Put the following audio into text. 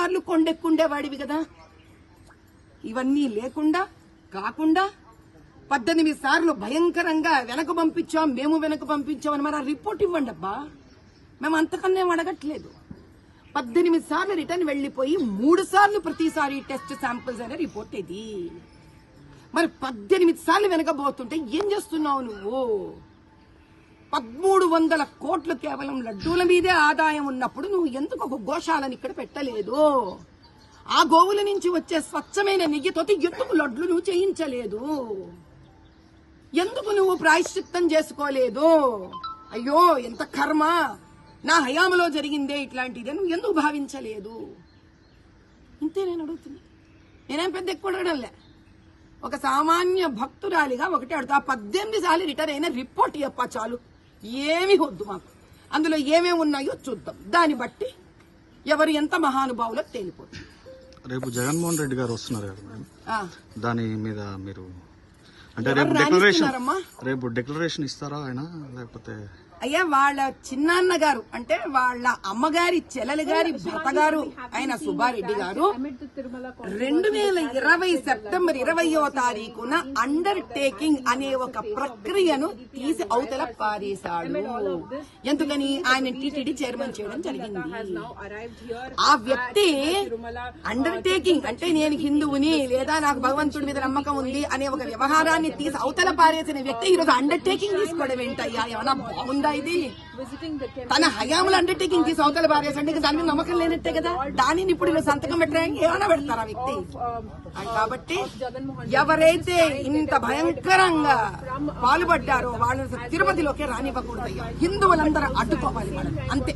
సార్లు కొండెక్కుండేవాడివి కదా. ఇవన్నీ లేకుండా కాకుండా 18 సార్లు భయంకరంగా వెనక పంపించాం, మేము వెనక పంపించామని మరి ఆ రిపోర్ట్ ఇవ్వండి అబ్బా. మేము అంతకన్నా అడగట్లేదు. 18 సార్లు రిటర్న్ వెళ్లిపోయి 3 సార్లు ప్రతిసారి టెస్ట్ శాంపిల్స్ అనే రిపోర్ట్ ఇది. మరి 18 సార్లు వెనకబోతుంటే ఏం చేస్తున్నావు నువ్వు? 1300 కోట్లు కేవలం లడ్డూల మీదే ఆదాయం ఉన్నప్పుడు నువ్వు ఎందుకు ఒక గోశాలను ఇక్కడ పెట్టలేదు? ఆ గోవుల నుంచి వచ్చే స్వచ్ఛమైన నెయ్యితో ఎందుకు లడ్లు నువ్వు చేయించలేదు? ఎందుకు నువ్వు ప్రాయశ్చిత్తం చేసుకోలేదు? అయ్యో ఎంత కర్మ, నా హయాంలో జరిగిందే ఇట్లాంటిదే, నువ్వు ఎందుకు భావించలేదు? ఇంతే నేను అడుగుతున్నా. నేనేం పెద్ద ఎక్కువ అడగడంలే. ఒక సామాన్య భక్తురాలిగా ఒకటే అడుగుతా. 18 సార్లు రిటర్న్ అయిన రిపోర్ట్ చెప్పా చాలు. ఏమి వద్దు మాకు. అందులో ఏమేమి ఉన్నాయో చూద్దాం. దాన్ని బట్టి ఎవరు ఎంత మహానుభావులో తేలిపోతుంది. రేపు జగన్మోహన్ రెడ్డి గారు వస్తున్నారు కదా, దాని మీద మీరు అంటే రేపు డిక్లరేషన్ ఇస్తారా ఆయన, లేకపోతే? అయ్యా, వాళ్ళ చిన్నాన్న గారు అంటే వాళ్ళ అమ్మగారి చెల్లెలి గారి భర్త గారు ఆయన సుబ్బారెడ్డి గారు 2020 సెప్టెంబర్ 20వ తారీఖున అండర్ టేకింగ్ అనే ఒక ప్రక్రియను తీసి అవతల పారేశాడు. ఎందుకని? ఆయన టీటీడీ చైర్మన్ చేయడం జరిగింది. ఆ వ్యక్తి అండర్ టేకింగ్ అంటే నేను హిందువుని లేదా నాకు భగవంతుడి మీద నమ్మకం ఉంది అనే ఒక వ్యవహారాన్ని తీసి అవతల పారేసిన వ్యక్తి ఈరోజు అండర్ టేకింగ్ తీసుకోవడం ఏంటయ్యా? ఏమన్నా బాగుందా ఇది? తన హయాంలో అండర్టేకింగ్ తీసి అవతల పారేసంటే దాని మీద నమ్మకం లేనట్టే కదా. దానిని ఇప్పుడు ఇలా సంతకం పెట్టడానికి ఏమైనా పెడతారా వ్యక్తి? కాబట్టి ఎవరైతే ఇంత భయంకరంగా పాల్పడ్డారో వాళ్ళు తిరుపతిలోకి రానివ్వకూడదు. హిందువులందరూ అడ్డుకోవాలి, అంతే.